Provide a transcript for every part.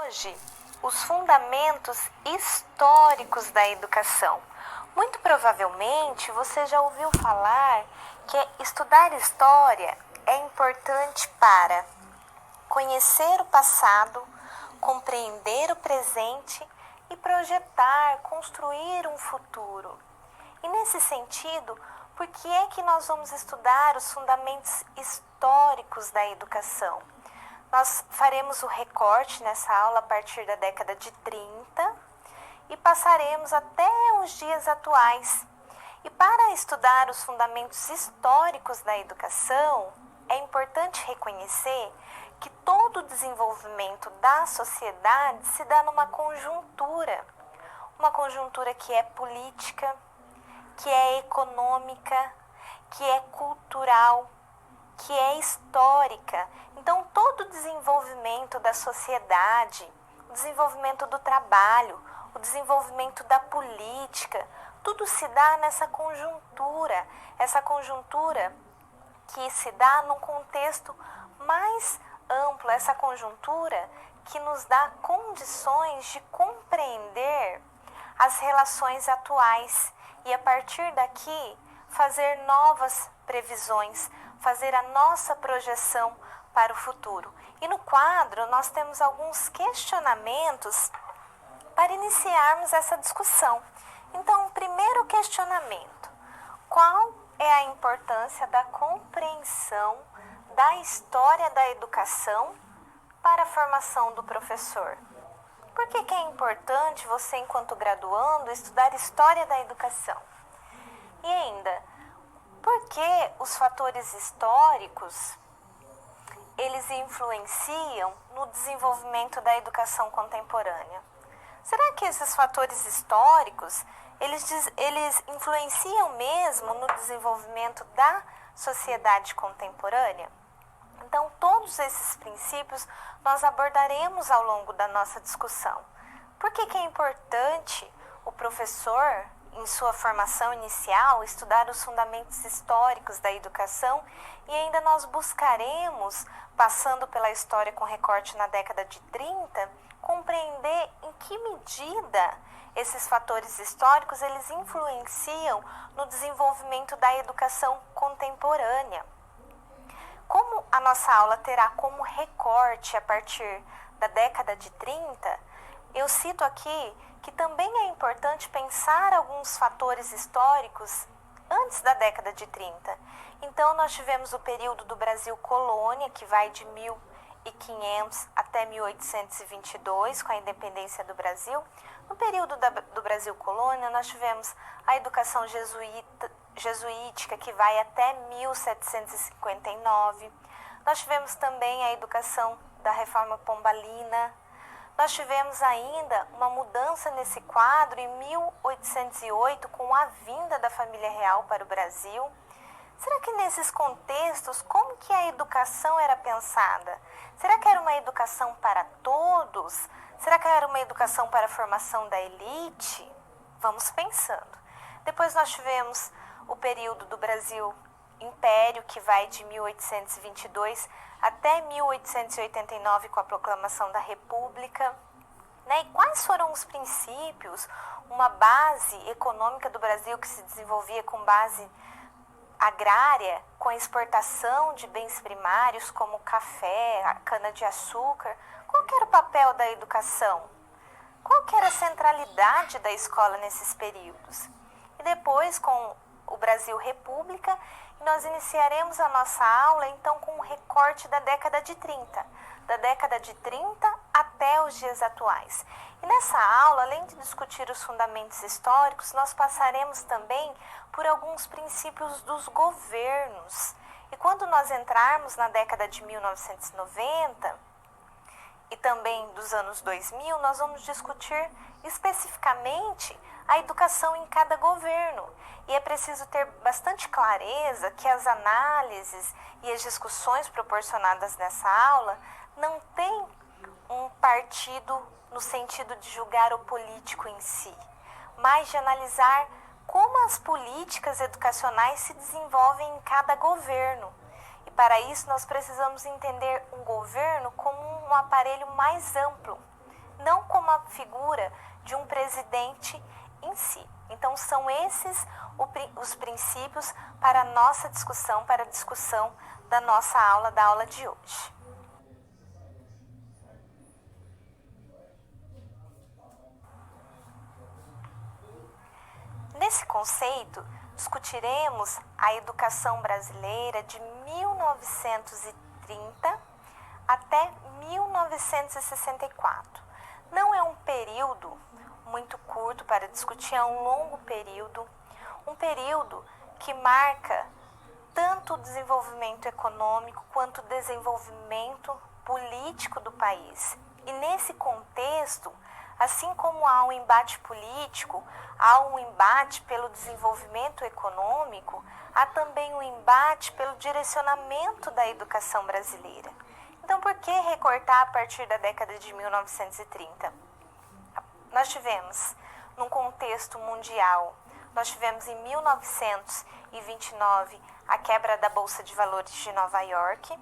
Hoje, os fundamentos históricos da educação. Muito provavelmente você já ouviu falar que estudar história é importante para conhecer o passado, compreender o presente e projetar, construir um futuro. E nesse sentido, por que é que nós vamos estudar os fundamentos históricos da educação? Nós faremos o recorte nessa aula a partir da década de 30 e passaremos até os dias atuais. E para estudar os fundamentos históricos da educação, é importante reconhecer que todo o desenvolvimento da sociedade se dá numa conjuntura. Uma conjuntura que é política, que é econômica, que é cultural, que é histórica. Então, todo o desenvolvimento da sociedade, o desenvolvimento do trabalho, o desenvolvimento da política, tudo se dá nessa conjuntura. Essa conjuntura que se dá num contexto mais amplo, essa conjuntura que nos dá condições de compreender as relações atuais e, a partir daqui, fazer novas previsões, fazer a nossa projeção para o futuro. E no quadro nós temos alguns questionamentos para iniciarmos essa discussão. Então, o primeiro questionamento: qual é a importância da compreensão da história da educação para a formação do professor? Por que é importante você, enquanto graduando, estudar história da educação? E ainda, por que os fatores históricos eles influenciam no desenvolvimento da educação contemporânea? Será que esses fatores históricos eles influenciam mesmo no desenvolvimento da sociedade contemporânea? Então, todos esses princípios nós abordaremos ao longo da nossa discussão. Por que é importante o professor, em sua formação inicial, estudar os fundamentos históricos da educação? E ainda nós buscaremos, passando pela história com recorte na década de 30, compreender em que medida esses fatores históricos eles influenciam no desenvolvimento da educação contemporânea. Como a nossa aula terá como recorte a partir da década de 30, eu cito aqui que também é importante pensar alguns fatores históricos antes da década de 30. Então, nós tivemos o período do Brasil colônia, que vai de 1500 até 1822, com a independência do Brasil. No período do Brasil colônia, nós tivemos a educação jesuítica, que vai até 1759. Nós tivemos também a educação da Reforma Pombalina. Nós tivemos ainda uma mudança nesse quadro em 1808, com a vinda da família real para o Brasil. Será que nesses contextos, como que a educação era pensada? Será que era uma educação para todos? Será que era uma educação para a formação da elite? Vamos pensando. Depois nós tivemos o período do Brasil Império, que vai de 1822 até 1889, com a proclamação da República. E quais foram os princípios, uma base econômica do Brasil que se desenvolvia com base agrária, com a exportação de bens primários como café, a cana-de-açúcar? Qual que era o papel da educação? Qual que era a centralidade da escola nesses períodos? E depois, com o Brasil República, nós iniciaremos a nossa aula então com um recorte da década de 30, da década de 30 até os dias atuais. E nessa aula, além de discutir os fundamentos históricos, nós passaremos também por alguns princípios dos governos. E quando nós entrarmos na década de 1990 e também dos anos 2000, nós vamos discutir especificamente a educação em cada governo. E é preciso ter bastante clareza que as análises e as discussões proporcionadas nessa aula não têm um partido no sentido de julgar o político em si, mas de analisar como as políticas educacionais se desenvolvem em cada governo. E para isso nós precisamos entender um governo como um aparelho mais amplo, uma figura de um presidente em si. Então, são esses os princípios para a nossa discussão, para a discussão da nossa aula, da aula de hoje. Nesse conceito, discutiremos a educação brasileira de 1930 até 1964. Não é um período muito curto para discutir, é um longo período, um período que marca tanto o desenvolvimento econômico quanto o desenvolvimento político do país. E nesse contexto, assim como há um embate político, há um embate pelo desenvolvimento econômico, há também um embate pelo direcionamento da educação brasileira. Então, por que recortar a partir da década de 1930? Nós tivemos, num contexto mundial, nós tivemos em 1929 a quebra da Bolsa de Valores de Nova York,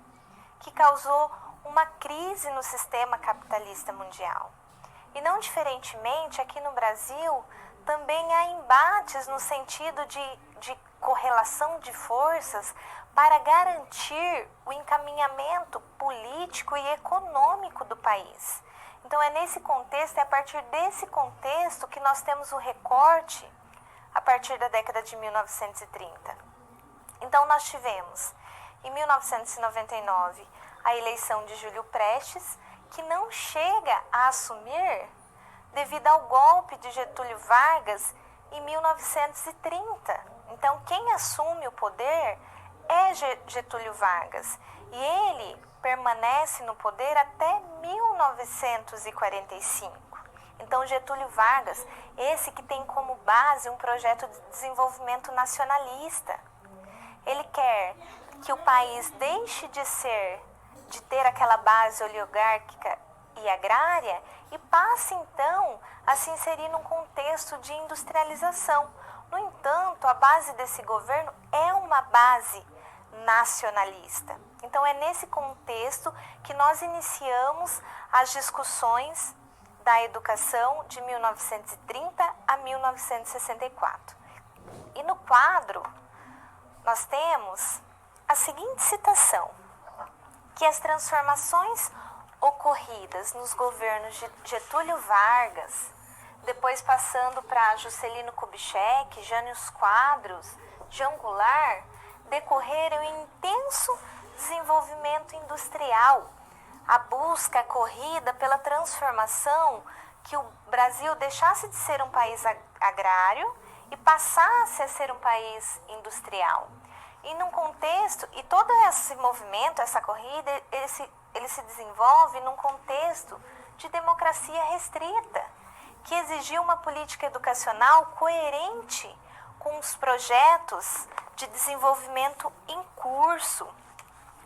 que causou uma crise no sistema capitalista mundial. E não diferentemente, aqui no Brasil, também há embates no sentido de correlação de forças para garantir o encaminhamento político e econômico do país. Então, é nesse contexto, é a partir desse contexto que nós temos o recorte a partir da década de 1930. Então, nós tivemos, em 1999, a eleição de Júlio Prestes, que não chega a assumir devido ao golpe de Getúlio Vargas em 1930. Então, quem assume o poder é Getúlio Vargas, e ele permanece no poder até 1945. Então, Getúlio Vargas, esse que tem como base um projeto de desenvolvimento nacionalista. Ele quer que o país deixe de ter aquela base oligárquica e agrária e passe, então, a se inserir num contexto de industrialização. No entanto, a base desse governo é uma base nacionalista. Então, é nesse contexto que nós iniciamos as discussões da educação de 1930 a 1964. E no quadro, nós temos a seguinte citação, que as transformações ocorridas nos governos de Getúlio Vargas, depois passando para Juscelino Kubitschek, Jânio Quadros, João Goulart, decorreram em intenso desenvolvimento industrial, a busca, a corrida pela transformação, que o Brasil deixasse de ser um país agrário e passasse a ser um país industrial. E num contexto, e todo esse movimento, essa corrida, ele se desenvolve num contexto de democracia restrita, que exigiu uma política educacional coerente com os projetos de desenvolvimento em curso.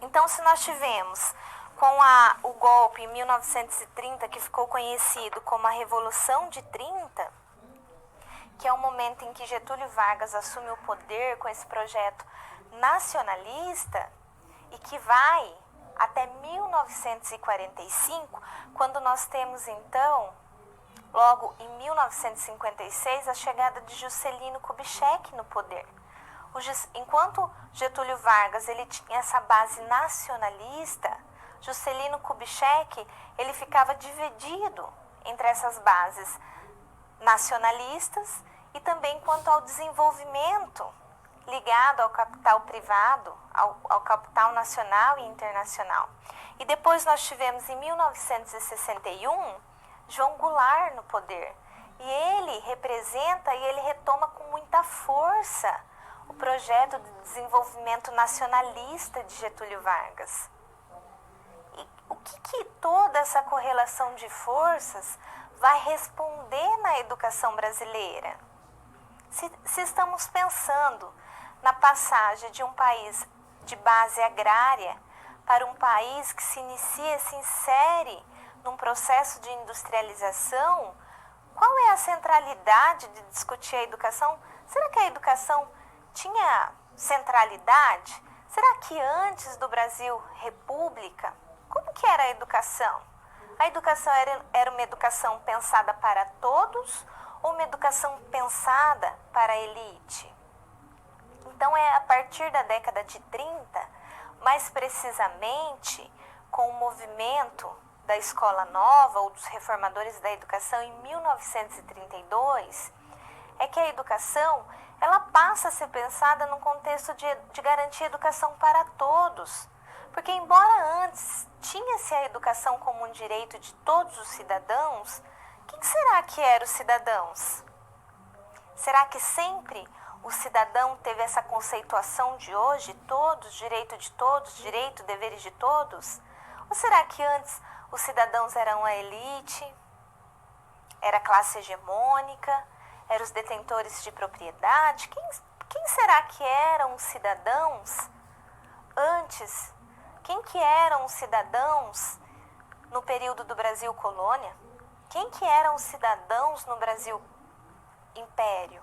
Então, se nós tivemos com o golpe em 1930, que ficou conhecido como a Revolução de 30, que é o momento em que Getúlio Vargas assume o poder com esse projeto nacionalista e que vai até 1945, quando nós temos, então, logo em 1956, a chegada de Juscelino Kubitschek no poder. Enquanto Getúlio Vargas ele tinha essa base nacionalista, Juscelino Kubitschek ele ficava dividido entre essas bases nacionalistas e também quanto ao desenvolvimento ligado ao capital privado, ao capital nacional e internacional. E depois nós tivemos em 1961 João Goulart no poder. E ele representa e ele retoma com muita força o projeto de desenvolvimento nacionalista de Getúlio Vargas. E o que toda essa correlação de forças vai responder na educação brasileira? Se estamos pensando na passagem de um país de base agrária para um país que se insere num processo de industrialização, qual é a centralidade de discutir a educação? Será que a educação tinha centralidade? Será que antes do Brasil República, como que era a educação? A educação era uma educação pensada para todos ou uma educação pensada para a elite? Então é a partir da década de 30, mais precisamente com o movimento da Escola Nova ou dos reformadores da educação em 1932, é que a educação ela passa a ser pensada num contexto de garantir educação para todos. Porque embora antes tinha-se a educação como um direito de todos os cidadãos, quem será que eram os cidadãos? Será que sempre o cidadão teve essa conceituação de hoje, todos, direito, deveres de todos? Ou será que antes os cidadãos eram a elite, era a classe hegemônica, eram os detentores de propriedade? Quem será que eram os cidadãos antes? Quem que eram os cidadãos no período do Brasil colônia? Quem que eram os cidadãos no Brasil império?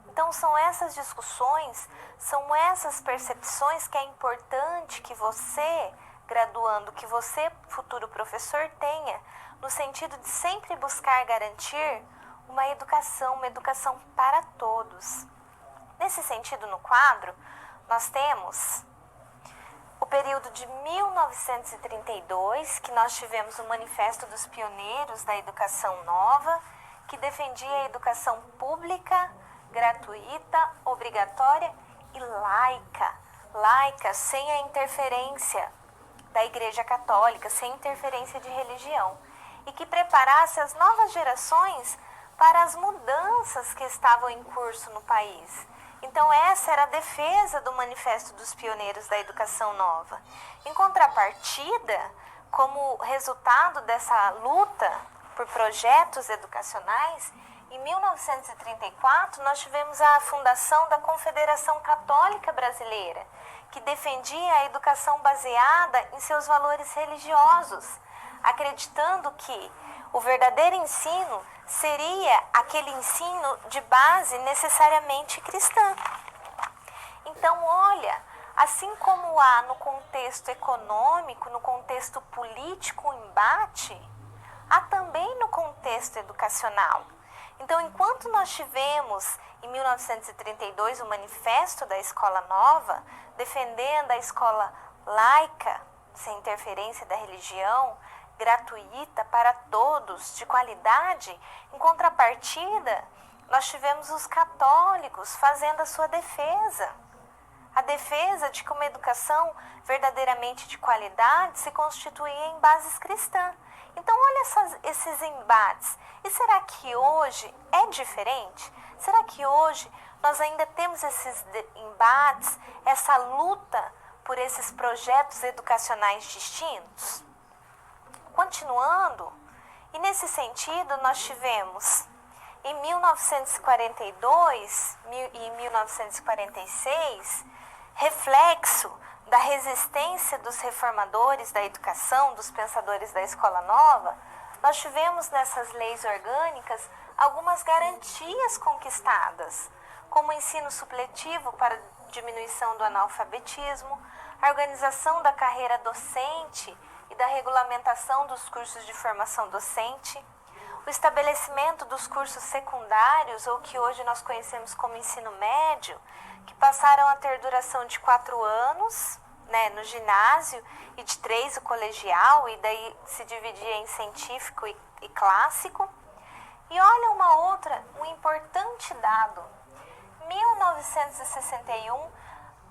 Então são essas discussões, são essas percepções que é importante que você, graduando, que você, futuro professor, tenha, no sentido de sempre buscar garantir uma educação para todos. Nesse sentido, no quadro, nós temos o período de 1932, que nós tivemos o Manifesto dos Pioneiros da Educação Nova, que defendia a educação pública, gratuita, obrigatória e laica, sem a interferência da Igreja Católica, sem interferência de religião, e que preparasse as novas gerações para as mudanças que estavam em curso no país. Então essa era a defesa do Manifesto dos Pioneiros da Educação Nova. Em contrapartida, como resultado dessa luta por projetos educacionais, em 1934 nós tivemos a fundação da Confederação Católica Brasileira, que defendia a educação baseada em seus valores religiosos, acreditando que o verdadeiro ensino seria aquele ensino de base necessariamente cristã. Então, olha, assim como há no contexto econômico, no contexto político um embate, há também no contexto educacional. Então, enquanto nós tivemos em 1932 o Manifesto da Escola Nova, defendendo a escola laica, sem interferência da religião, gratuita para todos, de qualidade, em contrapartida, nós tivemos os católicos fazendo a sua defesa. A defesa de que uma educação verdadeiramente de qualidade se constituía em bases cristãs. Então, olha esses embates. E será que hoje é diferente? Será que hoje nós ainda temos esses embates, essa luta por esses projetos educacionais distintos? Continuando, e nesse sentido nós tivemos em 1942 e 1946 reflexo da resistência dos reformadores da educação, dos pensadores da Escola Nova. Nós tivemos nessas leis orgânicas algumas garantias conquistadas, como o ensino supletivo para diminuição do analfabetismo, a organização da carreira docente e da regulamentação dos cursos de formação docente, o estabelecimento dos cursos secundários, ou que hoje nós conhecemos como ensino médio, que passaram a ter duração de 4 anos, no ginásio, e de 3 o colegial, e daí se dividia em científico e clássico. E olha um importante dado. 1961,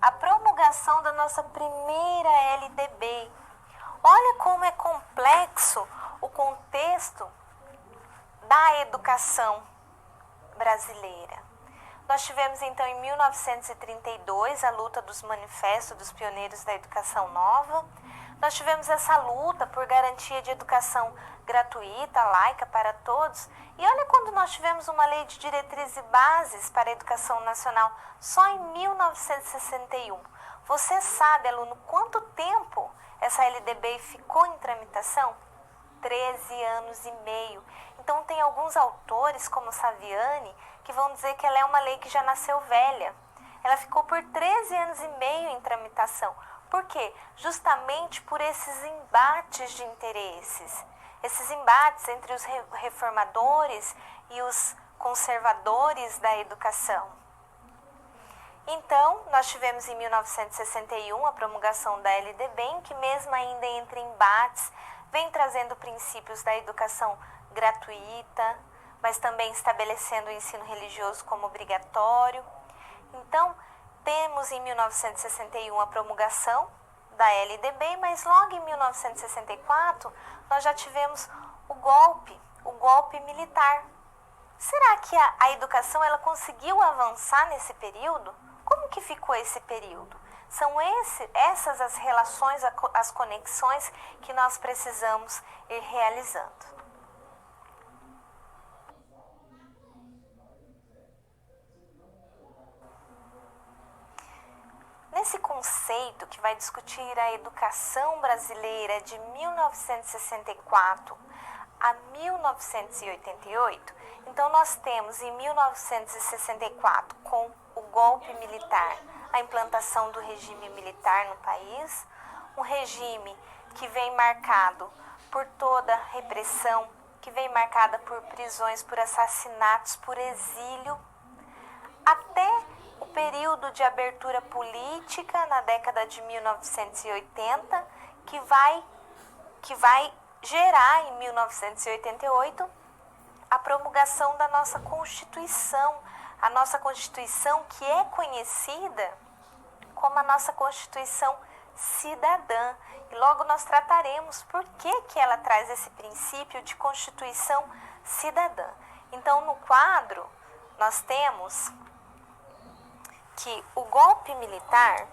a promulgação da nossa primeira LDB. Olha como é complexo o contexto da educação brasileira. Nós tivemos então em 1932 a luta dos manifestos dos pioneiros da educação nova. Nós tivemos essa luta por garantia de educação gratuita, laica para todos. E olha quando nós tivemos uma lei de diretrizes e bases para a educação nacional só em 1961. Você sabe, aluno, quanto tempo essa LDB ficou em tramitação? 13 anos e meio. Então tem alguns autores, como Saviani, que vão dizer que ela é uma lei que já nasceu velha. Ela ficou por 13 anos e meio em tramitação. Por quê? Justamente por esses embates de interesses. esses embates entre os reformadores e os conservadores da educação. Então, nós tivemos em 1961 a promulgação da LDB, que mesmo ainda entre embates, vem trazendo princípios da educação gratuita, mas também estabelecendo o ensino religioso como obrigatório. Então, temos em 1961 a promulgação da LDB, mas logo em 1964 nós já tivemos o golpe militar. Será que a educação ela conseguiu avançar nesse período? Como que ficou esse período? São essas as relações, as conexões que nós precisamos ir realizando. Nesse conceito que vai discutir a educação brasileira de 1964 a 1988, então nós temos em 1964, com o golpe militar, a implantação do regime militar no país, um regime que vem marcado por toda repressão, que vem marcada por prisões, por assassinatos, por exílio, até o período de abertura política na década de 1980, que vai gerar em 1988 a promulgação da nossa Constituição, a nossa Constituição que é conhecida como a nossa Constituição cidadã. E logo nós trataremos por que ela traz esse princípio de Constituição cidadã. Então, no quadro, nós temos que o golpe militar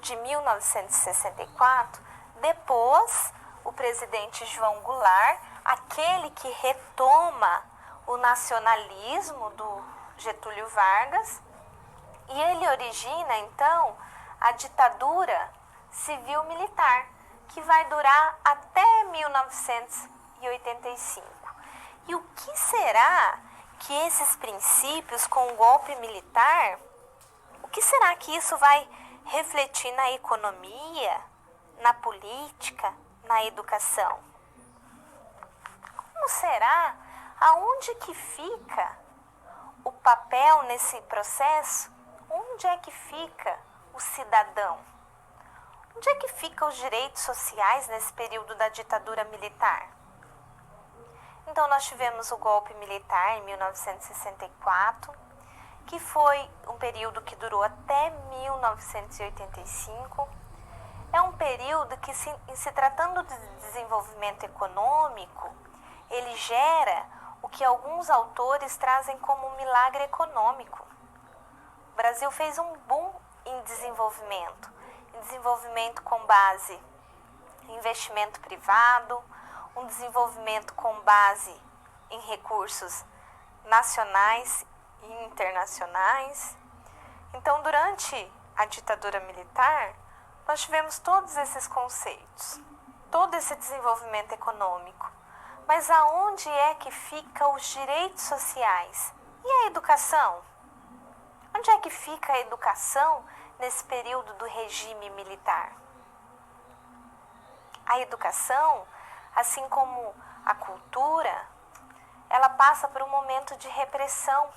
de 1964, depois o presidente João Goulart, aquele que retoma o nacionalismo do Getúlio Vargas, e ele origina então a ditadura civil-militar, que vai durar até 1985. E o que será que esses princípios com o golpe militar, o que será que isso vai refletir na economia, na política, na educação? Como será? Aonde que fica o papel nesse processo? Onde é que fica o cidadão? Onde é que ficam os direitos sociais nesse período da ditadura militar? Então, nós tivemos o golpe militar em 1964, que foi um período que durou até 1985. É um período que, se tratando de desenvolvimento econômico, ele gera o que alguns autores trazem como um milagre econômico. O Brasil fez um boom em desenvolvimento com base em investimento privado, um desenvolvimento com base em recursos nacionais e internacionais. Então, durante a ditadura militar, nós tivemos todos esses conceitos, todo esse desenvolvimento econômico. Mas aonde é que ficam os direitos sociais? E a educação? Onde é que fica a educação nesse período do regime militar? A educação, assim como a cultura, ela passa por um momento de repressão,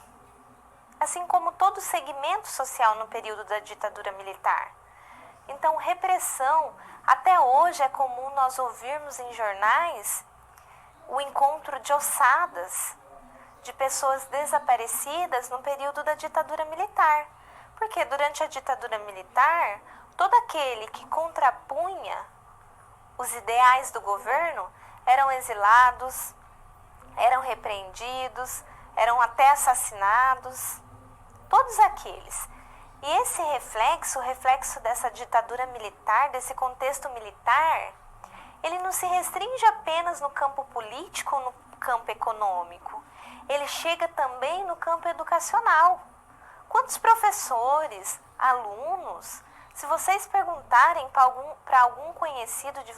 assim como todo segmento social no período da ditadura militar. Então, repressão, até hoje é comum nós ouvirmos em jornais o encontro de ossadas de pessoas desaparecidas no período da ditadura militar. Porque durante a ditadura militar, todo aquele que contrapunha os ideais do governo eram exilados, eram repreendidos, eram até assassinados, todos aqueles. E esse reflexo, o reflexo dessa ditadura militar, desse contexto militar, ele não se restringe apenas no campo político ou no campo econômico. Ele chega também no campo educacional. Quantos professores, alunos, se vocês perguntarem para algum conhecido de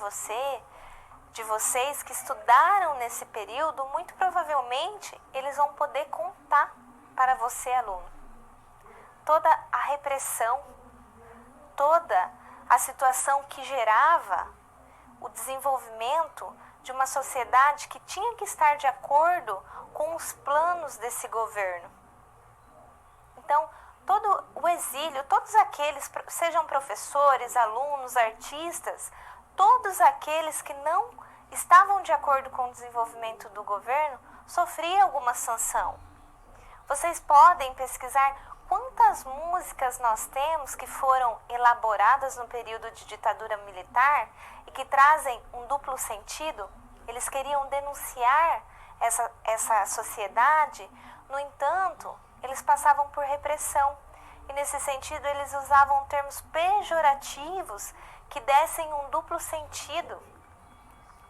vocês que estudaram nesse período, muito provavelmente eles vão poder contar para você, aluno, toda a repressão, toda a situação que gerava o desenvolvimento de uma sociedade que tinha que estar de acordo com os planos desse governo. Então, todo o exílio, todos aqueles, sejam professores, alunos, artistas, todos aqueles que não estavam de acordo com o desenvolvimento do governo, sofriam alguma sanção. Vocês podem pesquisar quantas músicas nós temos que foram elaboradas no período de ditadura militar e que trazem um duplo sentido. Eles queriam denunciar essa sociedade, no entanto, eles passavam por repressão. E nesse sentido, eles usavam termos pejorativos que dessem um duplo sentido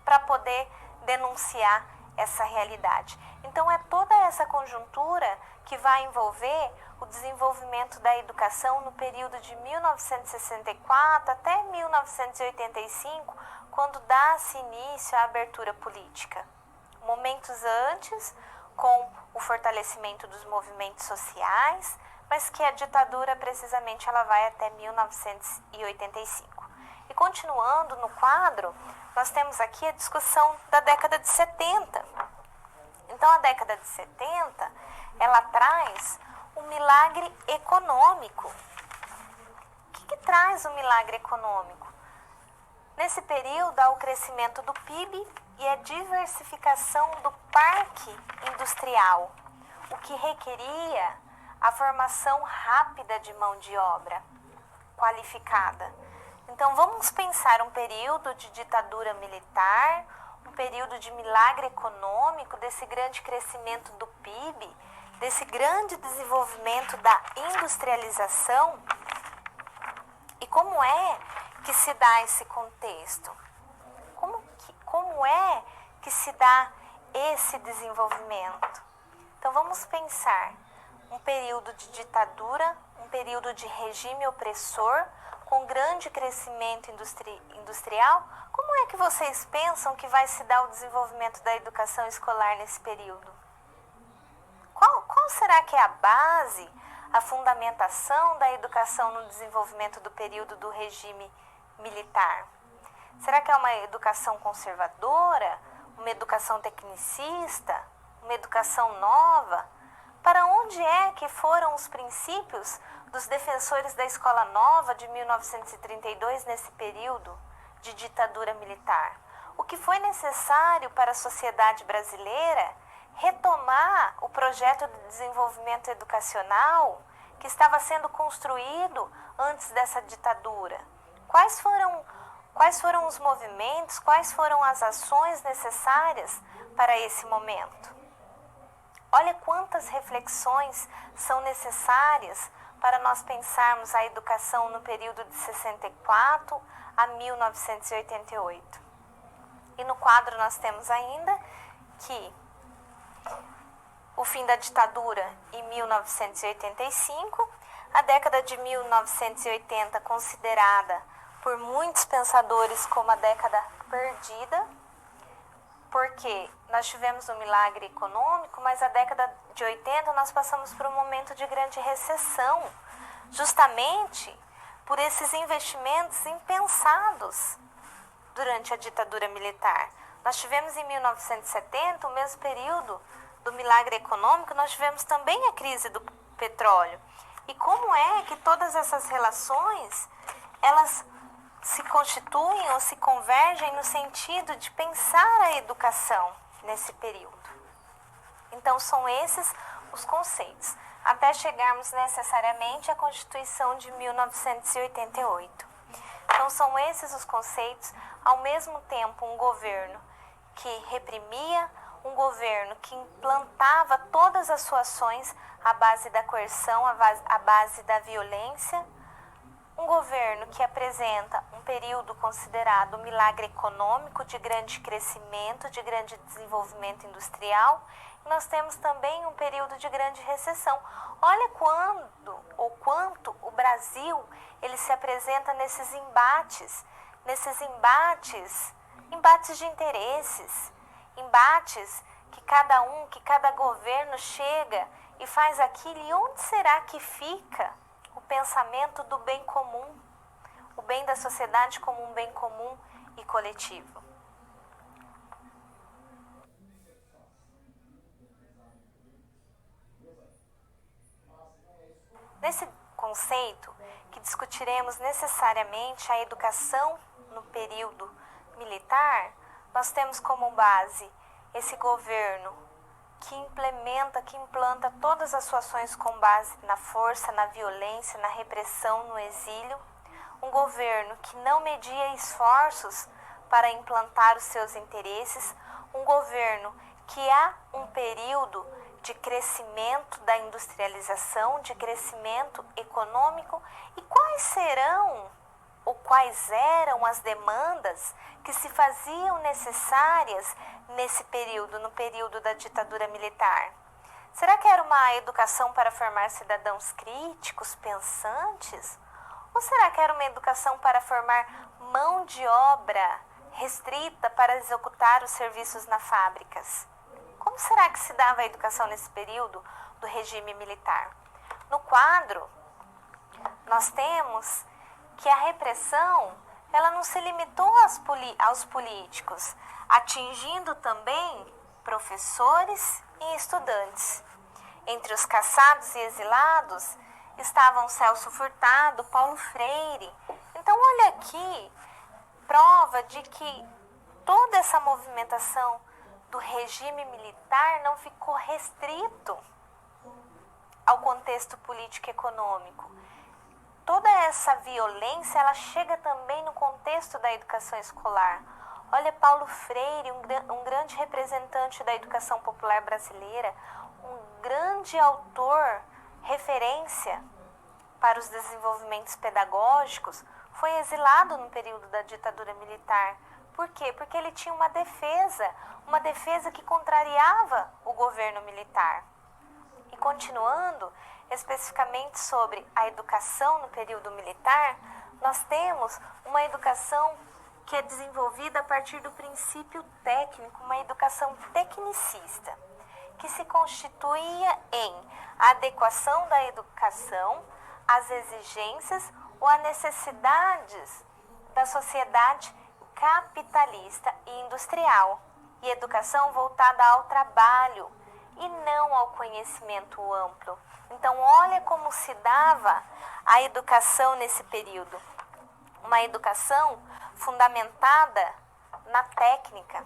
para poder denunciar essa realidade. Então, é toda essa conjuntura que vai envolver o desenvolvimento da educação no período de 1964 até 1985, quando dá-se início à abertura política. Momentos antes, com o fortalecimento dos movimentos sociais, mas que a ditadura, precisamente, ela vai até 1985. E continuando no quadro, nós temos aqui a discussão da década de 70. Então, a década de 70, ela traz um milagre econômico. O que traz o milagre econômico? Nesse período, há o crescimento do PIB e a diversificação do parque industrial, o que requeria a formação rápida de mão de obra qualificada. Então, vamos pensar um período de ditadura militar, um período de milagre econômico, desse grande crescimento do PIB, desse grande desenvolvimento da industrialização. E como é que se dá esse contexto? Como é que se dá esse desenvolvimento? Então, vamos pensar um período de ditadura, um período de regime opressor, com grande crescimento industrial. Como é que vocês pensam que vai se dar o desenvolvimento da educação escolar nesse período? Qual será que é a base, a fundamentação da educação no desenvolvimento do período do regime militar? Será que é uma educação conservadora, uma educação tecnicista, uma educação nova? Para onde é que foram os princípios dos defensores da Escola Nova de 1932 nesse período de ditadura militar? O que foi necessário para a sociedade brasileira retomar o projeto de desenvolvimento educacional que estava sendo construído antes dessa ditadura? Quais foram os movimentos, quais foram as ações necessárias para esse momento? Olha quantas reflexões são necessárias para nós pensarmos a educação no período de 64 a 1988. E no quadro nós temos ainda que o fim da ditadura em 1985, a década de 1980 considerada por muitos pensadores como a década perdida, porque nós tivemos um milagre econômico, mas a década de 80 nós passamos por um momento de grande recessão, justamente por esses investimentos impensados durante a ditadura militar. Nós tivemos em 1970, o mesmo período do milagre econômico, nós tivemos também a crise do petróleo. E como é que todas essas relações, elas se constituem ou se convergem no sentido de pensar a educação nesse período? Então, são esses os conceitos, até chegarmos necessariamente à Constituição de 1988. Então, são esses os conceitos, ao mesmo tempo um governo que reprimia, um governo que implantava todas as suas ações à base da coerção, à base da violência, um governo que apresenta um período considerado milagre econômico, de grande crescimento, de grande desenvolvimento industrial, e nós temos também um período de grande recessão. Olha quanto o Brasil ele se apresenta nesses embates de interesses, embates que cada governo chega e faz aquilo. E onde será que fica o pensamento do bem comum, o bem da sociedade como um bem comum e coletivo? Nesse conceito, que discutiremos necessariamente a educação no período militar, nós temos como base esse governo que implanta todas as suas ações com base na força, na violência, na repressão, no exílio. Um governo que não media esforços para implantar os seus interesses. Um governo que há um período de crescimento da industrialização, de crescimento econômico. E quais eram as demandas que se faziam necessárias nesse período, no período da ditadura militar? Será que era uma educação para formar cidadãos críticos, pensantes? Ou será que era uma educação para formar mão de obra restrita para executar os serviços nas fábricas? Como será que se dava a educação nesse período do regime militar? No quadro, nós temos que a repressão ela não se limitou aos políticos, atingindo também professores e estudantes. Entre os caçados e exilados estavam Celso Furtado, Paulo Freire. Então, olha aqui, prova de que toda essa movimentação do regime militar não ficou restrito ao contexto político e econômico. Toda essa violência, ela chega também no contexto da educação escolar. Olha, Paulo Freire, um grande representante da educação popular brasileira, um grande autor, referência para os desenvolvimentos pedagógicos, foi exilado no período da ditadura militar. Por quê? Porque ele tinha uma defesa que contrariava o governo militar. E continuando, especificamente sobre a educação no período militar, nós temos uma educação que é desenvolvida a partir do princípio técnico, uma educação tecnicista, que se constituía em adequação da educação às exigências ou às necessidades da sociedade capitalista e industrial, e educação voltada ao trabalho e não ao conhecimento amplo. Então, olha como se dava a educação nesse período. Uma educação fundamentada na técnica,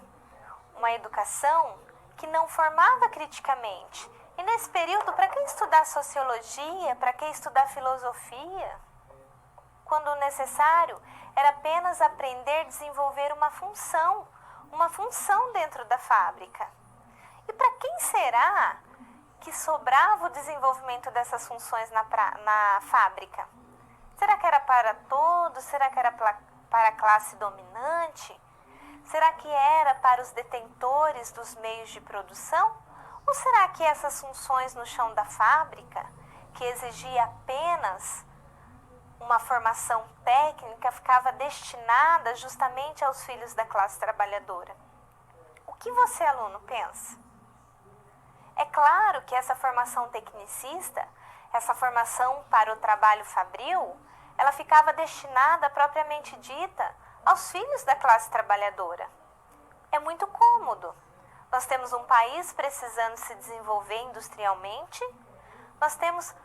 uma educação que não formava criticamente. E nesse período, para que estudar sociologia, para que estudar filosofia? Quando necessário era apenas aprender a desenvolver uma função dentro da fábrica. E para quem será que sobrava o desenvolvimento dessas funções na fábrica? Será que era para todos? Será que era para a classe dominante? Será que era para os detentores dos meios de produção? Ou será que essas funções no chão da fábrica, que exigia apenas uma formação técnica, ficava destinada justamente aos filhos da classe trabalhadora? O que você, aluno, pensa? É claro que essa formação tecnicista, essa formação para o trabalho fabril, ela ficava destinada, propriamente dita, aos filhos da classe trabalhadora. É muito cômodo. Nós temos um país precisando se desenvolver industrialmente, nós temos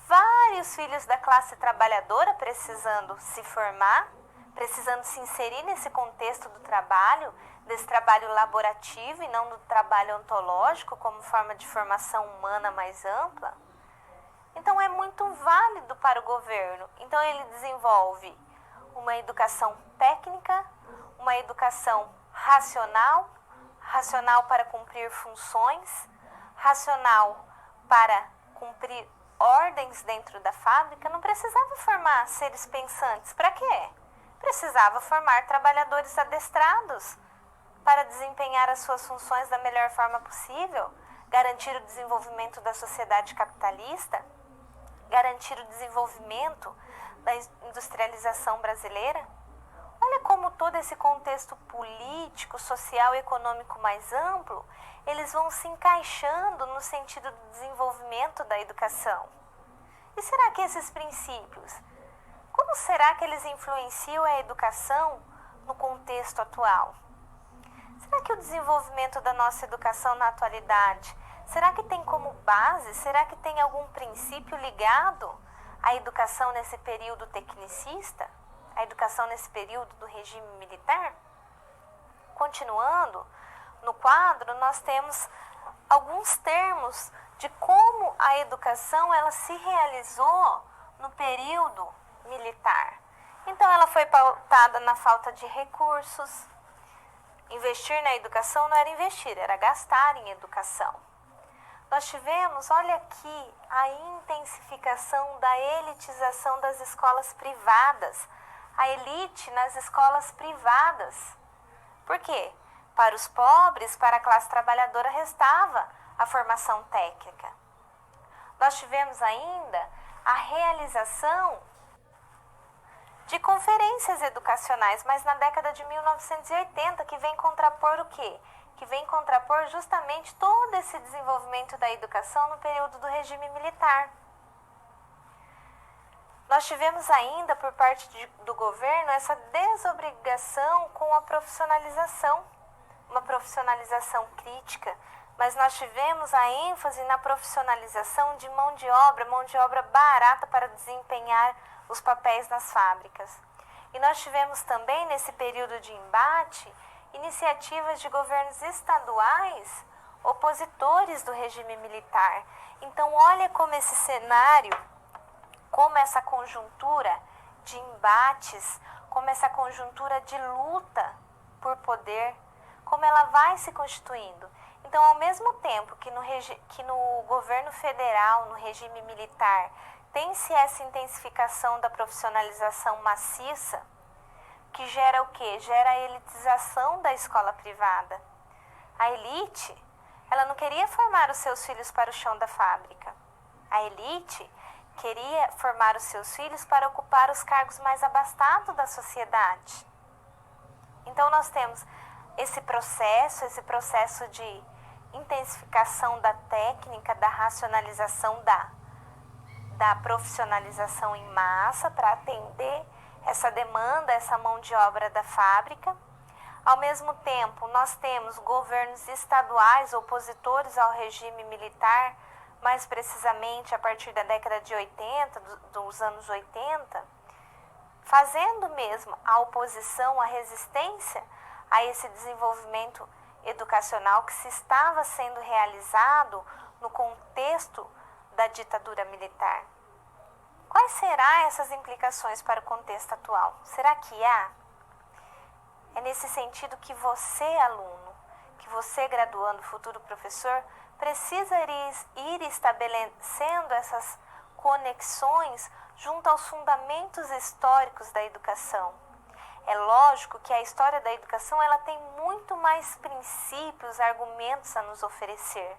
vários filhos da classe trabalhadora precisando se formar, precisando se inserir nesse contexto do trabalho, desse trabalho laborativo e não do trabalho ontológico como forma de formação humana mais ampla. Então é muito válido para o governo. Então ele desenvolve uma educação técnica, uma educação racional para cumprir funções, racional para cumprir ordens dentro da fábrica. Não precisava formar seres pensantes. Para quê? Precisava formar trabalhadores adestrados para desempenhar as suas funções da melhor forma possível, garantir o desenvolvimento da sociedade capitalista, garantir o desenvolvimento da industrialização brasileira. Olha como todo esse contexto político, social e econômico mais amplo, eles vão se encaixando no sentido do desenvolvimento da educação. E será que esses princípios, como será que eles influenciam a educação no contexto atual? Será que o desenvolvimento da nossa educação na atualidade, será que tem como base, será que tem algum princípio ligado a educação nesse período tecnicista, a educação nesse período do regime militar? Continuando, no quadro nós temos alguns termos de como a educação ela se realizou no período militar. Então ela foi pautada na falta de recursos. Investir na educação não era investir, era gastar em educação. Nós tivemos, olha aqui, a intensificação da elitização das escolas privadas. A elite nas escolas privadas. Por quê? Para os pobres, para a classe trabalhadora, restava a formação técnica. Nós tivemos ainda a realização de conferências educacionais, mas na década de 1980, que vem contrapor o quê? Que vem contrapor justamente todo esse desenvolvimento da educação no período do regime militar. Nós tivemos ainda, por parte do governo, essa desobrigação com a profissionalização, uma profissionalização crítica, mas nós tivemos a ênfase na profissionalização de mão de obra barata para desempenhar os papéis nas fábricas. E nós tivemos também, nesse período de embate, iniciativas de governos estaduais opositores do regime militar. Então, olha como esse cenário, como essa conjuntura de embates, como essa conjuntura de luta por poder, como ela vai se constituindo. Então, ao mesmo tempo que no governo federal, no regime militar, tem-se essa intensificação da profissionalização maciça, que gera o quê? Gera a elitização da escola privada. A elite, ela não queria formar os seus filhos para o chão da fábrica. A elite queria formar os seus filhos para ocupar os cargos mais abastados da sociedade. Então, nós temos esse processo de intensificação da técnica, da racionalização, da profissionalização em massa para atender essa demanda, essa mão de obra da fábrica. Ao mesmo tempo, nós temos governos estaduais opositores ao regime militar, mais precisamente a partir da década de 80, dos anos 80, fazendo mesmo a oposição, a resistência a esse desenvolvimento educacional que se estava sendo realizado no contexto da ditadura militar. Quais serão essas implicações para o contexto atual? Será que há? É nesse sentido que você, aluno, que você, graduando, futuro professor, precisa ir estabelecendo essas conexões junto aos fundamentos históricos da educação. É lógico que a história da educação ela tem muito mais princípios, argumentos a nos oferecer,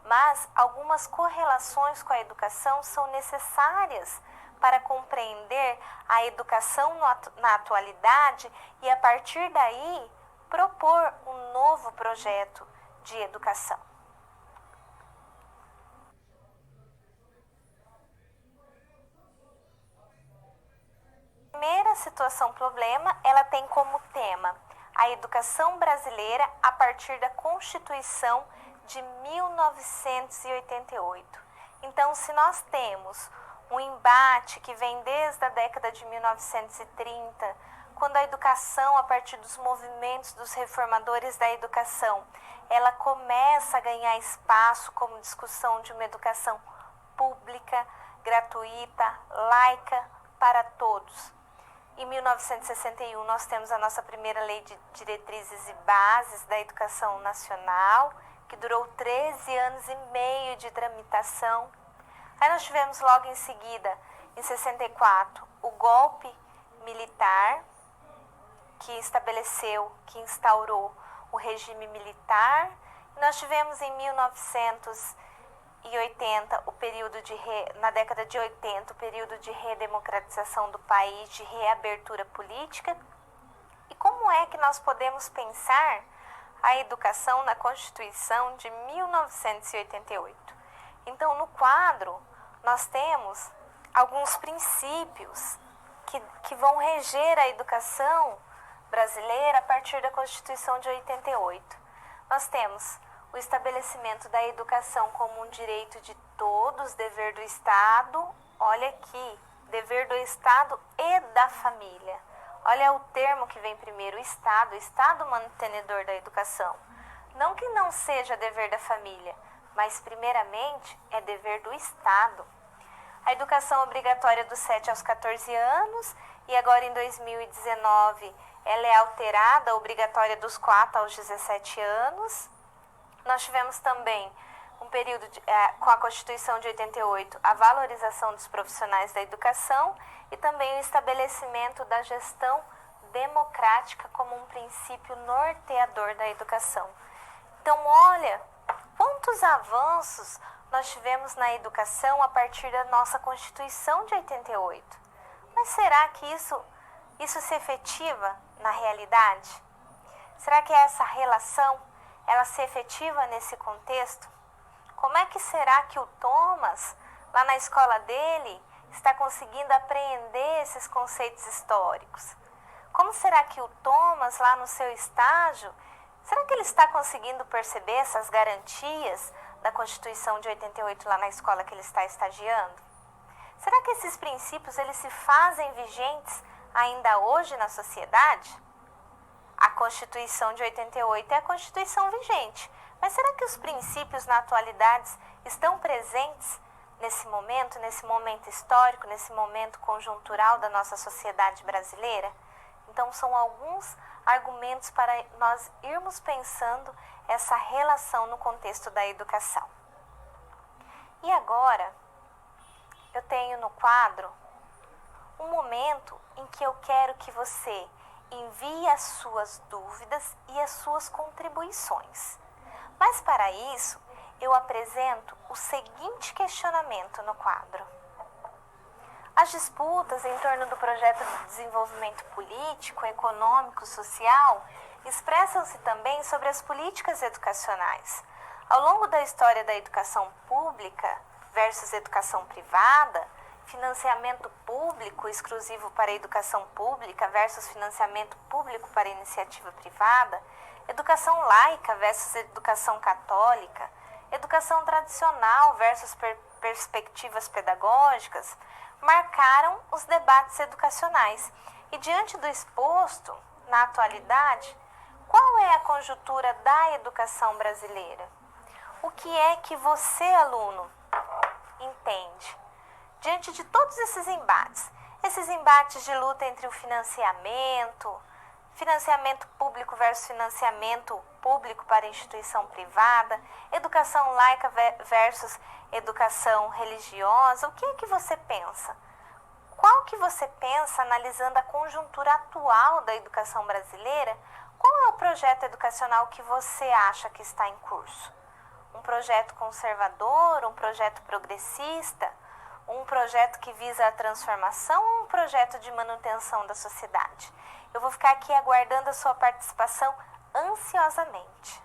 mas algumas correlações com a educação são necessárias para compreender a educação na atualidade e, a partir daí, propor um novo projeto de educação. A primeira situação-problema, ela tem como tema a educação brasileira a partir da Constituição de 1988. Então, se nós temos um embate que vem desde a década de 1930, quando a educação, a partir dos movimentos dos reformadores da educação, ela começa a ganhar espaço como discussão de uma educação pública, gratuita, laica, para todos. Em 1961, nós temos a nossa primeira Lei de Diretrizes e Bases da Educação Nacional, que durou 13 anos e meio de tramitação. Aí nós tivemos logo em seguida, em 64, o golpe militar, que estabeleceu, que instaurou o regime militar. E nós tivemos em 1980, na década de 80, o período de redemocratização do país, de reabertura política. E como é que nós podemos pensar a educação na Constituição de 1988? Então, no quadro, nós temos alguns princípios que vão reger a educação brasileira a partir da Constituição de 88. Nós temos o estabelecimento da educação como um direito de todos, dever do Estado, olha aqui, dever do Estado e da família. Olha o termo que vem primeiro, o Estado mantenedor da educação. Não que não seja dever da família, mas primeiramente é dever do Estado. A educação obrigatória dos 7 aos 14 anos e agora em 2019 ela é alterada, obrigatória dos 4 aos 17 anos. Nós tivemos também um período com a Constituição de 88, a valorização dos profissionais da educação e também o estabelecimento da gestão democrática como um princípio norteador da educação. Então, olha, quantos avanços nós tivemos na educação a partir da nossa Constituição de 88. Mas será que isso se efetiva na realidade? Será que essa relação, ela se efetiva nesse contexto? Como é que será que o Thomas, lá na escola dele, está conseguindo apreender esses conceitos históricos? Como será que o Thomas, lá no seu estágio, será que ele está conseguindo perceber essas garantias da Constituição de 88 lá na escola que ele está estagiando? Será que esses princípios eles se fazem vigentes ainda hoje na sociedade? A Constituição de 88 é a Constituição vigente, mas será que os princípios na atualidade estão presentes nesse momento histórico, nesse momento conjuntural da nossa sociedade brasileira? Então são alguns argumentos para nós irmos pensando essa relação no contexto da educação. E agora, eu tenho no quadro um momento em que eu quero que você envie as suas dúvidas e as suas contribuições. Mas para isso, eu apresento o seguinte questionamento no quadro. As disputas em torno do projeto de desenvolvimento político, econômico, social expressam-se também sobre as políticas educacionais. Ao longo da história da educação pública versus educação privada, financiamento público exclusivo para a educação pública versus financiamento público para a iniciativa privada, educação laica versus educação católica, educação tradicional versus perspectivas pedagógicas, marcaram os debates educacionais. E diante do exposto, na atualidade, qual é a conjuntura da educação brasileira? O que é que você, aluno, entende? Diante de todos esses embates de luta entre o financiamento público versus financiamento público para instituição privada, educação laica versus educação religiosa, o que é que você pensa? Qual que você pensa, analisando a conjuntura atual da educação brasileira, qual é o projeto educacional que você acha que está em curso? Um projeto conservador, um projeto progressista, um projeto que visa a transformação ou um projeto de manutenção da sociedade? Eu vou ficar aqui aguardando a sua participação ansiosamente.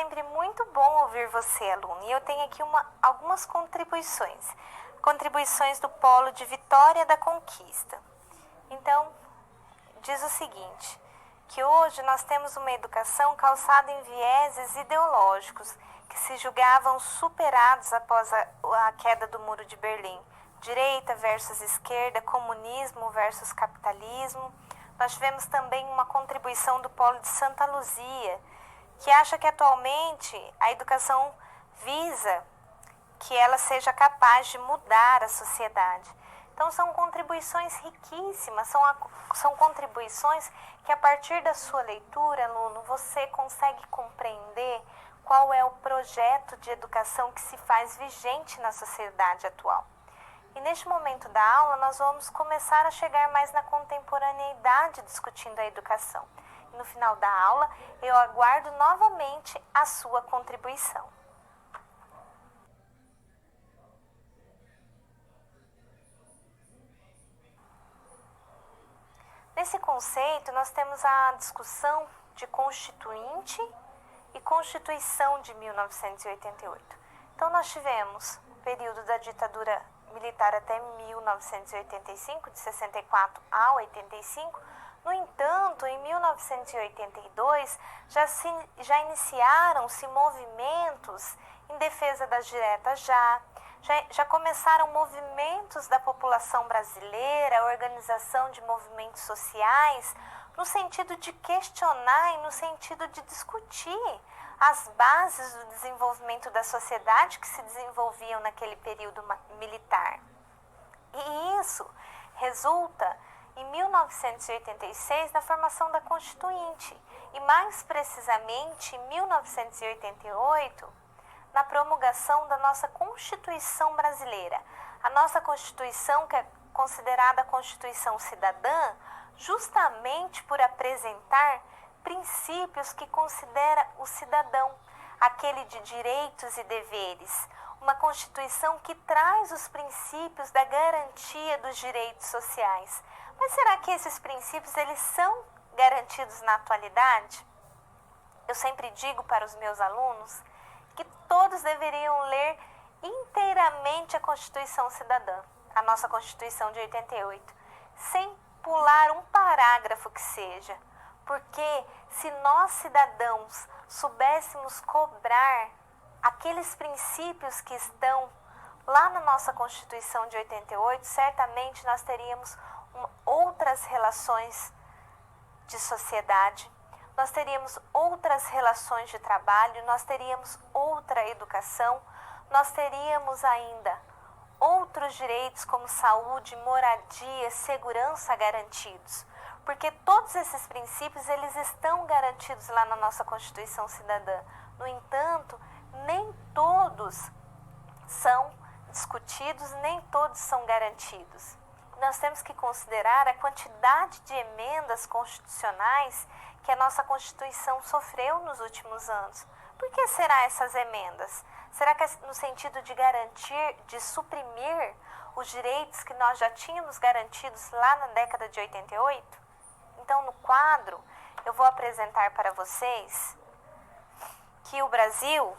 sempre muito bom ouvir você, aluno, e eu tenho aqui algumas contribuições. Contribuições do Polo de Vitória da Conquista. Então, diz o seguinte, que hoje nós temos uma educação calçada em vieses ideológicos que se julgavam superados após a queda do Muro de Berlim. Direita versus esquerda, comunismo versus capitalismo. Nós tivemos também uma contribuição do Polo de Santa Luzia, que acha que atualmente a educação visa que ela seja capaz de mudar a sociedade. Então são contribuições riquíssimas, são contribuições que a partir da sua leitura, aluno, você consegue compreender qual é o projeto de educação que se faz vigente na sociedade atual. E neste momento da aula nós vamos começar a chegar mais na contemporaneidade discutindo a educação. E no final da aula eu aguardo novamente a sua contribuição. Nesse conceito, nós temos a discussão de Constituinte e Constituição de 1988. Então, nós tivemos o período da ditadura militar até 1985, de 64 a 85. No entanto, em 1982, já iniciaram-se movimentos em defesa das diretas já começaram movimentos da população brasileira, a organização de movimentos sociais, no sentido de questionar e no sentido de discutir as bases do desenvolvimento da sociedade que se desenvolviam naquele período militar. E isso resulta, em 1986, na formação da Constituinte, e mais precisamente em 1988, na promulgação da nossa Constituição brasileira. A nossa Constituição, que é considerada a Constituição cidadã, justamente por apresentar princípios que considera o cidadão, aquele de direitos e deveres. Uma Constituição que traz os princípios da garantia dos direitos sociais. Mas será que esses princípios eles são garantidos na atualidade? Eu sempre digo para os meus alunos que todos deveriam ler inteiramente a Constituição Cidadã, a nossa Constituição de 88, sem pular um parágrafo que seja, porque se nós cidadãos soubéssemos cobrar aqueles princípios que estão lá na nossa Constituição de 88, certamente nós teríamos outras relações de sociedade, nós teríamos outras relações de trabalho, nós teríamos outra educação, nós teríamos ainda outros direitos como saúde, moradia, segurança garantidos. Porque todos esses princípios eles estão garantidos lá na nossa Constituição Cidadã. No entanto, nem todos são discutidos, nem todos são garantidos. Nós temos que considerar a quantidade de emendas constitucionais que a nossa Constituição sofreu nos últimos anos. Por que será essas emendas? Será que é no sentido de garantir, de suprimir os direitos que nós já tínhamos garantidos lá na década de 88? Então, no quadro, eu vou apresentar para vocês que o Brasil,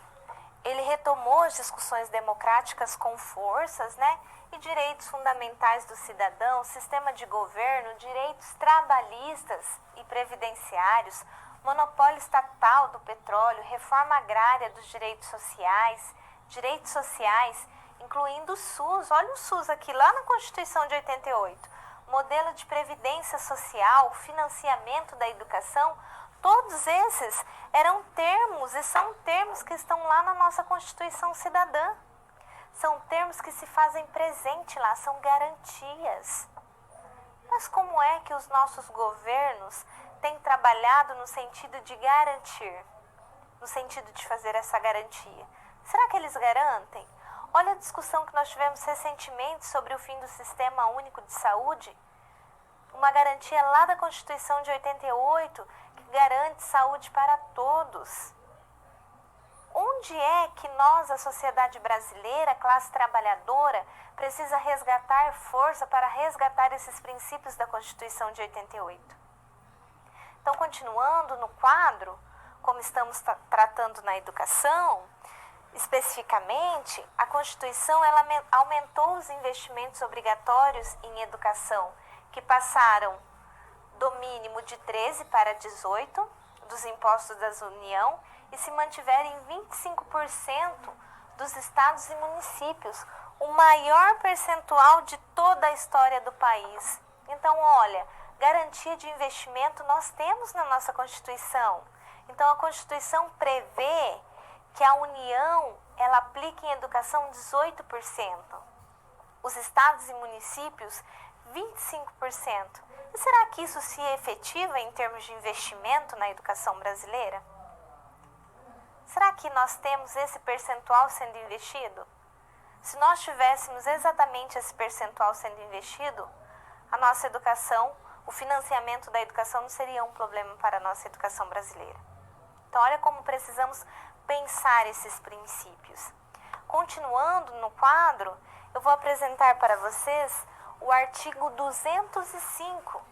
ele retomou as discussões democráticas com forças, e direitos fundamentais do cidadão, sistema de governo, direitos trabalhistas e previdenciários, monopólio estatal do petróleo, reforma agrária dos direitos sociais, incluindo o SUS. Olha o SUS aqui, lá na Constituição de 88. Modelo de previdência social, financiamento da educação, todos esses eram termos e são termos que estão lá na nossa Constituição Cidadã. São termos que se fazem presente lá, são garantias. Mas como é que os nossos governos têm trabalhado no sentido de garantir, no sentido de fazer essa garantia? Será que eles garantem? Olha a discussão que nós tivemos recentemente sobre o fim do Sistema Único de Saúde, uma garantia lá da Constituição de 88 que garante saúde para todos. Onde é que nós, a sociedade brasileira, a classe trabalhadora, precisa resgatar força para resgatar esses princípios da Constituição de 88? Então, continuando no quadro, como estamos tratando na educação, especificamente, a Constituição ela aumentou os investimentos obrigatórios em educação, que passaram do mínimo de 13 para 18 dos impostos da União e se mantiveram em 25% dos estados e municípios, o maior percentual de toda a história do país. Então, olha, garantia de investimento nós temos na nossa Constituição. Então, a Constituição prevê que a União ela aplique em educação 18%, os estados e municípios 25%. E será que isso se efetiva em termos de investimento na educação brasileira? Será que nós temos esse percentual sendo investido? Se nós tivéssemos exatamente esse percentual sendo investido, a nossa educação, o financiamento da educação não seria um problema para a nossa educação brasileira. Então, olha como precisamos pensar esses princípios. Continuando no quadro, eu vou apresentar para vocês o artigo 205.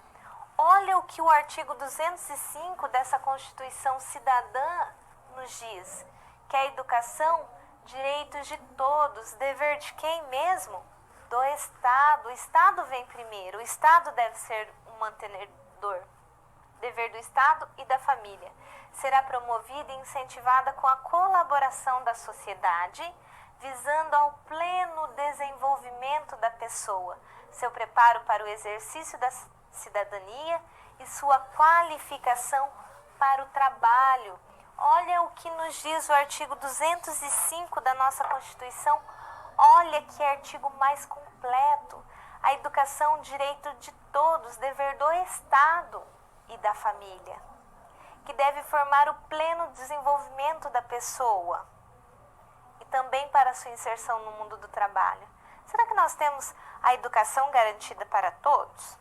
Olha o que o artigo 205 dessa Constituição Cidadã nos diz, que a educação, direitos de todos, dever de quem mesmo? Do Estado. O Estado vem primeiro, o Estado deve ser um mantenedor. Dever do Estado e da família. Será promovida e incentivada com a colaboração da sociedade, visando ao pleno desenvolvimento da pessoa, seu preparo para o exercício da cidadania e sua qualificação para o trabalho. Olha o que nos diz o artigo 205 da nossa Constituição. Olha que artigo mais completo. A educação, direito de todos, dever do Estado e da família, que deve formar o pleno desenvolvimento da pessoa e também para sua inserção no mundo do trabalho. Será que nós temos a educação garantida para todos?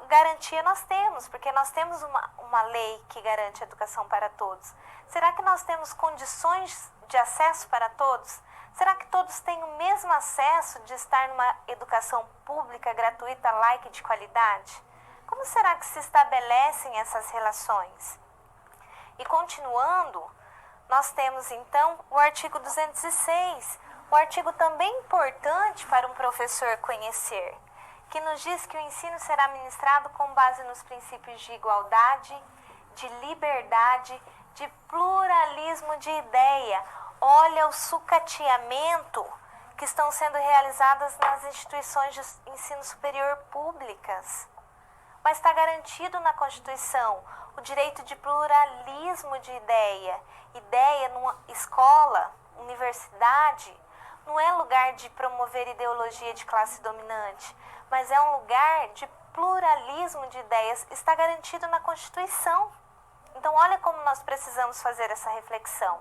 Garantia nós temos, porque nós temos uma lei que garante a educação para todos. Será que nós temos condições de acesso para todos? Será que todos têm o mesmo acesso de estar numa educação pública, gratuita, laica e de qualidade? Como será que se estabelecem essas relações? E continuando, nós temos então o artigo 206, o artigo também importante para um professor conhecer, que nos diz que o ensino será ministrado com base nos princípios de igualdade, de liberdade, de pluralismo de ideia. Olha o sucateamento que estão sendo realizadas nas instituições de ensino superior públicas. Mas está garantido na Constituição o direito de pluralismo de ideia. Ideia numa escola, universidade, não é lugar de promover ideologia de classe dominante, mas é um lugar de pluralismo de ideias. Está garantido na Constituição. Então, olha como nós precisamos fazer essa reflexão.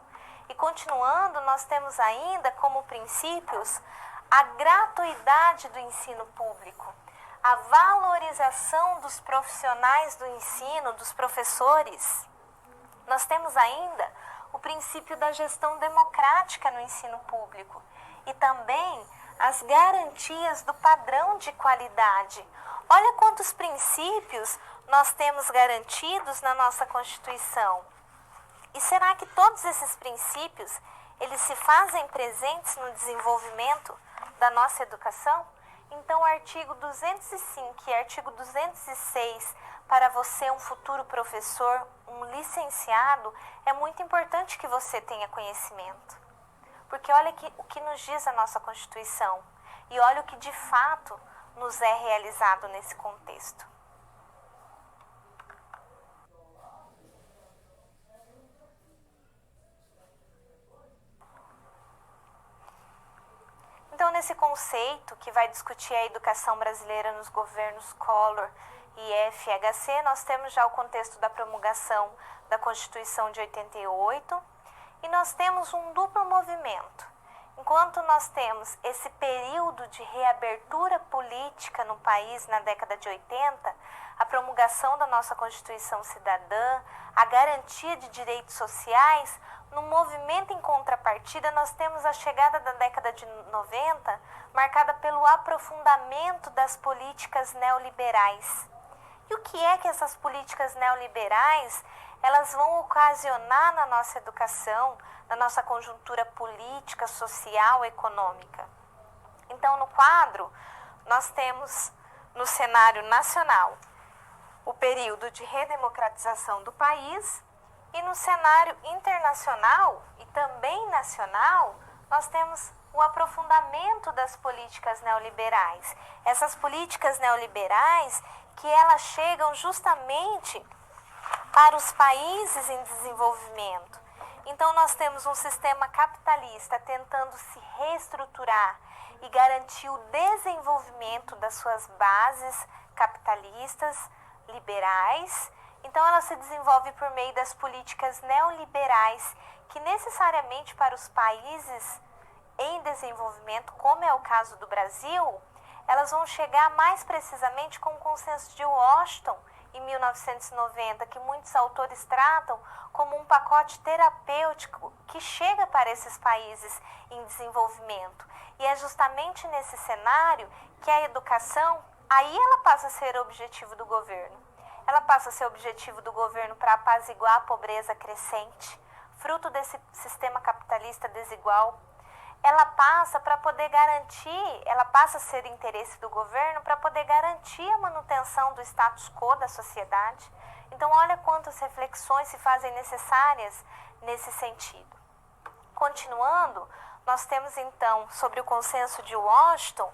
E continuando, nós temos ainda como princípios a gratuidade do ensino público, a valorização dos profissionais do ensino, dos professores. Nós temos ainda o princípio da gestão democrática no ensino público e também as garantias do padrão de qualidade. Olha quantos princípios nós temos garantidos na nossa Constituição. E será que todos esses princípios, eles se fazem presentes no desenvolvimento da nossa educação? Então, o artigo 205 e artigo 206, para você, um futuro professor, um licenciado, é muito importante que você tenha conhecimento. Porque olha o que nos diz a nossa Constituição e olha o que de fato nos é realizado nesse contexto. Então, nesse conceito que vai discutir a educação brasileira nos governos Collor e FHC, nós temos já o contexto da promulgação da Constituição de 88 e nós temos um duplo movimento. Enquanto nós temos esse período de reabertura política no país na década de 80, a promulgação da nossa Constituição Cidadã, a garantia de direitos sociais, no movimento em contrapartida, nós temos a chegada da década de 90, marcada pelo aprofundamento das políticas neoliberais. E o que é que essas políticas neoliberais elas vão ocasionar na nossa educação, na nossa conjuntura política, social, econômica? Então, no quadro, nós temos no cenário nacional o período de redemocratização do país e no cenário internacional e também nacional, nós temos o aprofundamento das políticas neoliberais. Essas políticas neoliberais que elas chegam justamente para os países em desenvolvimento. Então nós temos um sistema capitalista tentando se reestruturar e garantir o desenvolvimento das suas bases capitalistas, liberais. Então ela se desenvolve por meio das políticas neoliberais, que necessariamente para os países em desenvolvimento, como é o caso do Brasil, elas vão chegar mais precisamente com o consenso de Washington, em 1990, que muitos autores tratam como um pacote terapêutico que chega para esses países em desenvolvimento. E é justamente nesse cenário que a educação, aí ela passa a ser o objetivo do governo. Ela passa a ser o objetivo do governo para apaziguar a pobreza crescente, fruto desse sistema capitalista desigual. Ela passa para poder garantir, ela passa a ser interesse do governo para poder garantir a manutenção do status quo da sociedade. Então, olha quantas reflexões se fazem necessárias nesse sentido. Continuando, nós temos então, sobre o consenso de Washington,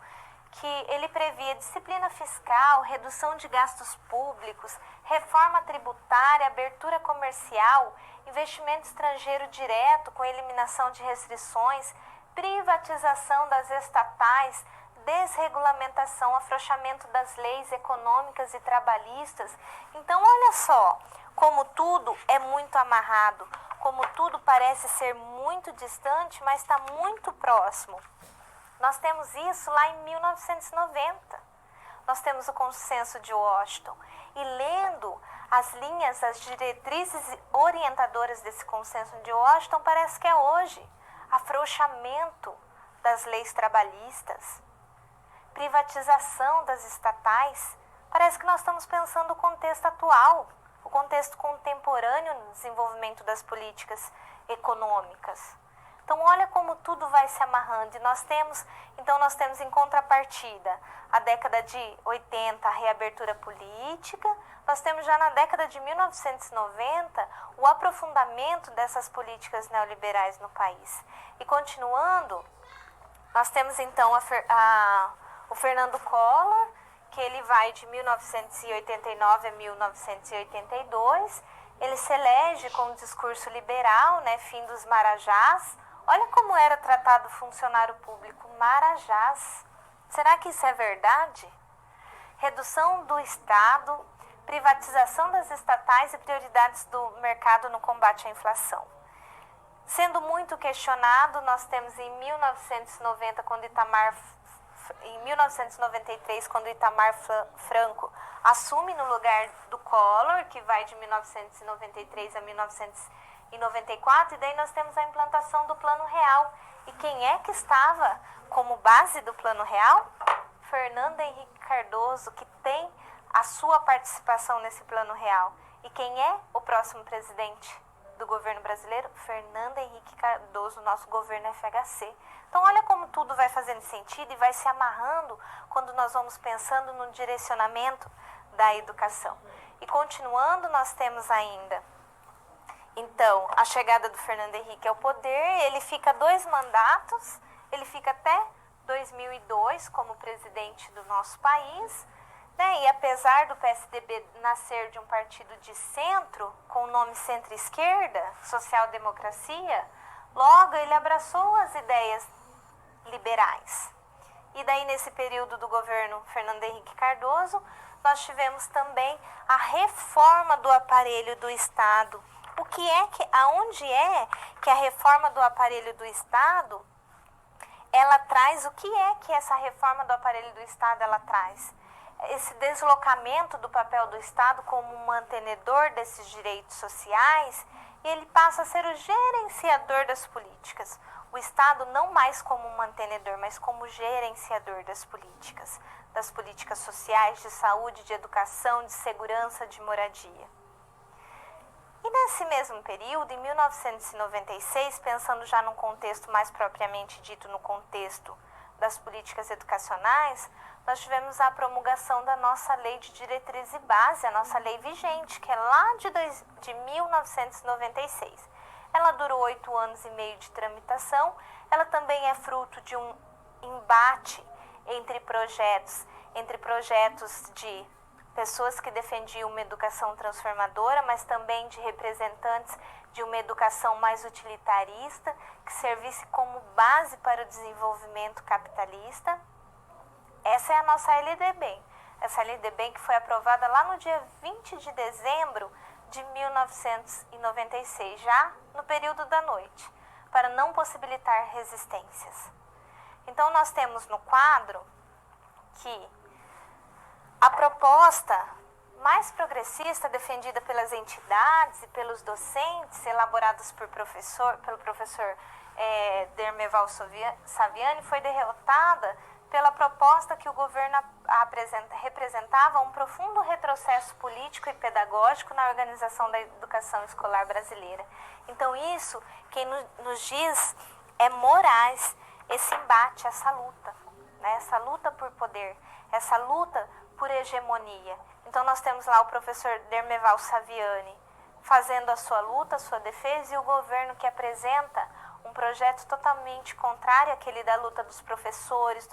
que ele previa disciplina fiscal, redução de gastos públicos, reforma tributária, abertura comercial, investimento estrangeiro direto com eliminação de restrições, privatização das estatais, desregulamentação, afrouxamento das leis econômicas e trabalhistas. Então, olha só, como tudo é muito amarrado, como tudo parece ser muito distante, mas está muito próximo. Nós temos isso lá em 1990. Nós temos o consenso de Washington. E lendo as linhas, as diretrizes orientadoras desse consenso de Washington, parece que é hoje. Afrouxamento das leis trabalhistas, privatização das estatais. Parece que nós estamos pensando o contexto atual, o contexto contemporâneo no desenvolvimento das políticas econômicas. Então, olha como tudo vai se amarrando. E nós temos em contrapartida a década de 80, a reabertura política. Nós temos já na década de 1990 o aprofundamento dessas políticas neoliberais no país. E continuando, nós temos então o Fernando Collor, que ele vai de 1989 a 1982. Ele se elege com um discurso liberal, né, fim dos marajás. Olha como era tratado o funcionário público, marajás. Será que isso é verdade? Redução do Estado, privatização das estatais e prioridades do mercado no combate à inflação. Sendo muito questionado, nós temos em 1993, quando Itamar Franco assume no lugar do Collor, que vai de 1993 a 1994, e daí nós temos a implantação do Plano Real. E quem é que estava como base do Plano Real? Fernando Henrique Cardoso, que tem a sua participação nesse Plano Real. E quem é o próximo presidente do governo brasileiro? Fernando Henrique Cardoso, nosso governo FHC. Então, olha como tudo vai fazendo sentido e vai se amarrando quando nós vamos pensando no direcionamento da educação. E continuando, nós temos ainda, então, a chegada do Fernando Henrique ao poder. Ele fica 2 mandatos, ele fica até 2002 como presidente do nosso país, né? E apesar do PSDB nascer de um partido de centro, com o nome centro-esquerda, social-democracia, logo ele abraçou as ideias liberais. E daí, nesse período do governo Fernando Henrique Cardoso, nós tivemos também a reforma do aparelho do Estado. Aonde é que a reforma do aparelho do Estado, ela traz, o que é que essa reforma do aparelho do Estado ela traz? Esse deslocamento do papel do Estado como mantenedor desses direitos sociais, e ele passa a ser o gerenciador das políticas. o Estado não mais como mantenedor, mas como gerenciador das políticas sociais, de saúde, de educação, de segurança, de moradia. E nesse mesmo período, em 1996, pensando já num contexto mais propriamente dito, no contexto das políticas educacionais, nós tivemos a promulgação da nossa Lei de Diretriz e Base, a nossa lei vigente, que é lá de 1996. Ela durou 8 anos e meio de tramitação, ela também é fruto de um embate entre projetos de pessoas que defendiam uma educação transformadora, mas também de representantes de uma educação mais utilitarista, que servisse como base para o desenvolvimento capitalista. Essa é a nossa LDB. Essa LDB que foi aprovada lá no dia 20 de dezembro de 1996, já no período da noite, para não possibilitar resistências. Então nós temos no quadro que a proposta mais progressista defendida pelas entidades e pelos docentes, elaboradas pelo professor Dermeval Saviani, foi derrotada pela proposta que o governo representava um profundo retrocesso político e pedagógico na organização da educação escolar brasileira. Então isso, quem nos diz, é Moraes, esse embate, essa luta, né? Essa luta por poder, essa luta por hegemonia. Então nós temos lá o professor Dermeval Saviani fazendo a sua luta, a sua defesa, e o governo que apresenta um projeto totalmente contrário àquele da luta dos professores,